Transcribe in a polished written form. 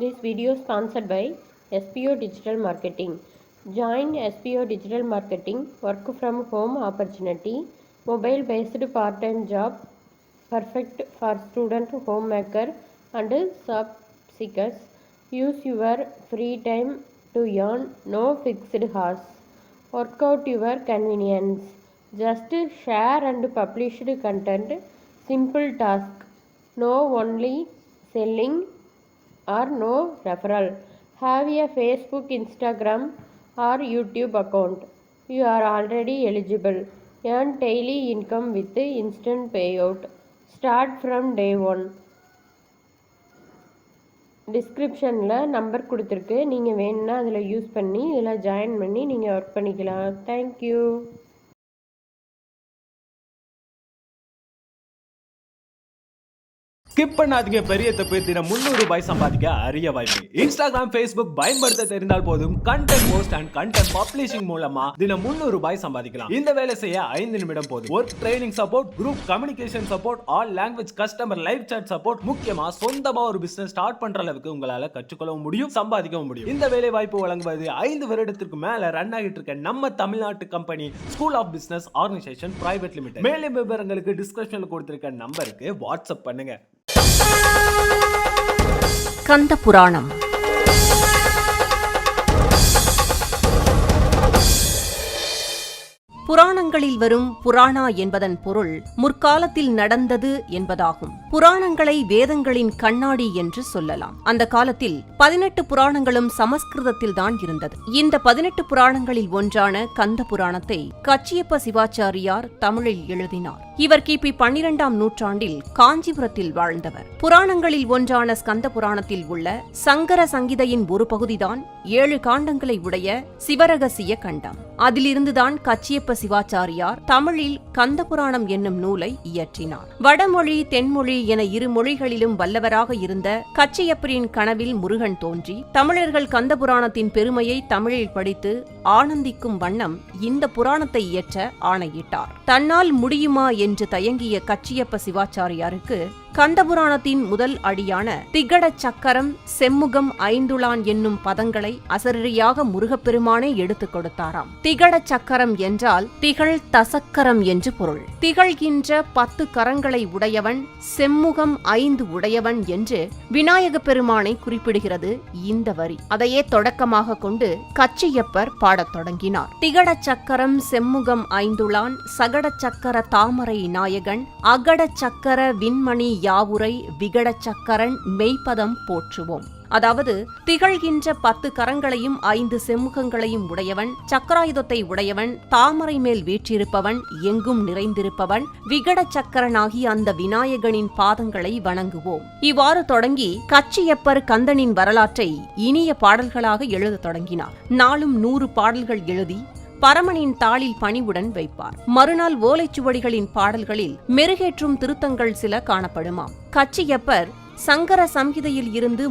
This video is sponsored by SPO Digital Marketing. Join SPO Digital Marketing work from home opportunity, mobile based part-time job, perfect for student, homemaker and job seekers. Use your free time to earn, no fixed hours. Work out your convenience. Just share and publish content. Simple task. No only selling or no referral. Have a Facebook, Instagram or YouTube account. You are already eligible. Earn daily income with instant payout. Start from day 1. டிஸ்கிரிப்ஷனில் number கொடுத்துருக்கு. நீங்கள் வேணும்னா அதில் use பண்ணி இதில் join பண்ணி நீங்கள் work பண்ணிக்கலாம். தேங்க்யூ. ஸ்கிப் பண்ணாதீங்க. பெரிய தப்பு. தினம் 300 ரூபாய் சம்பாதிக்க அரிய வாய்ப்பு. இன்ஸ்டாகிராம், Facebook பயன்படுத்த தெரிந்தால் போதும். Content post and content publishing மூலமா தினம் 300 ரூபாய் சம்பாதிக்கலாம். இந்த வேலை செய்ய 5 நிமிடம் போதும். Work training support, group communication support, all language customer live chat support, முக்கியமா சொந்தமா ஒரு பிசினஸ் ஸ்டார்ட் பண்ற அளவுக்கு உங்களால கற்றுக்கொள்ளவும் முடியும், சம்பாதிக்கவும் முடியும். இந்த வேலை வாய்ப்பு வழங்குவது 5 வருடத்திற்கு மேல ரன் ஆகிட்டு இருக்க நம்ம தமிழ்நாட்டு company school of business organisation private limited. மேலும் விவரங்களுக்கு டிஸ்கிரிப்ஷன்ல கொடுத்திருக்க நம்பருக்கு வாட்ஸ்அப் பண்ணுங்க. ஸ்கந்த புராணம். புராணங்களில் வரும் புராணா என்பதன் பொருள் முற்காலத்தில் நடந்தது என்பதாகும். புராணங்களை வேதங்களின் கண்ணாடி என்று சொல்லலாம். அந்த காலத்தில் 18 புராணங்களும் சமஸ்கிருதத்தில் தான் இருந்தது. இந்த 18 புராணங்களில் ஒன்றான கந்த புராணத்தை கச்சியப்ப சிவாச்சாரியார் தமிழில் எழுதினார். இவர் கிபி 12ஆம் நூற்றாண்டில் காஞ்சிபுரத்தில் வாழ்ந்தவர். புராணங்களில் ஒன்றான ஸ்கந்த புராணத்தில் உள்ள சங்கர சங்கிதையின் ஒரு பகுதிதான் 7 காண்டங்களை உடைய சிவரகசிய கண்டம். அதிலிருந்துதான் கச்சியப்ப சிவாச்சாரியார் தமிழில் கந்த புராணம் என்னும் நூலை இயற்றினார். வடமொழி, தென்மொழி என 2 மொழிகளிலும் வல்லவராக இருந்த கச்சியப்பரின் கனவில் முருகன் தோன்றி தமிழர்கள் கந்த புராணத்தின் பெருமையை தமிழில் படித்து ஆனந்திக்கும் வண்ணம் இந்த புராணத்தை இயற்ற ஆணையிட்டார். தன்னால் முடியுமா என்று தயங்கிய கச்சியப்ப சிவாச்சாரியாருக்கு கந்தபுராணத்தின் முதல் அடியான திகட சக்கரம், செம்முகம், ஐந்துளான் என்னும் பதங்களை அசரரியாக முருகப்பெருமானே எடுத்துக் கொடுத்தாராம். திகட சக்கரம் என்றால் திகழ் தசக்கரம் என்று பொருள். திகழ்கின்ற 10 கரங்களை உடையவன், செம்முகம் 5 உடையவன் என்று விநாயக பெருமானை குறிப்பிடுகிறது இந்த வரி. அதையே தொடக்கமாக கொண்டு கச்சியப்பர் பாடத் தொடங்கினார். திகட சக்கரம், செம்முகம், ஐந்துளான், சகட சக்கர தாமரை நாயகன், அகட சக்கர விண்மணி யாவுரை, விகட சக்கரன் மெய்ப்பதம் போற்றுவோம். அதாவது திகழ்கின்ற 10 கரங்களையும் 5 செம்முகங்களையும் உடையவன், சக்கராயுதத்தை உடையவன், தாமரை மேல் வீற்றிருப்பவன், எங்கும் நிறைந்திருப்பவன், விகட சக்கரனாகி அந்த விநாயகனின் பாதங்களை வணங்குவோம். இவ்வாறு தொடங்கி கச்சியப்பர் கந்தனின் வரலாற்றை இனிய பாடல்களாக எழுத தொடங்கினார். நாளும் 100 பாடல்கள் எழுதி பரமனின் தாளில் பணிவுடன் வைப்பார். மறுநாள் ஓலைச்சுவடிகளின் பாடல்களில் மெருகேற்றும் திருத்தங்கள் சில காணப்படுமாம். கச்சியப்பர் சங்கர சம்ஹிதையில் இருந்து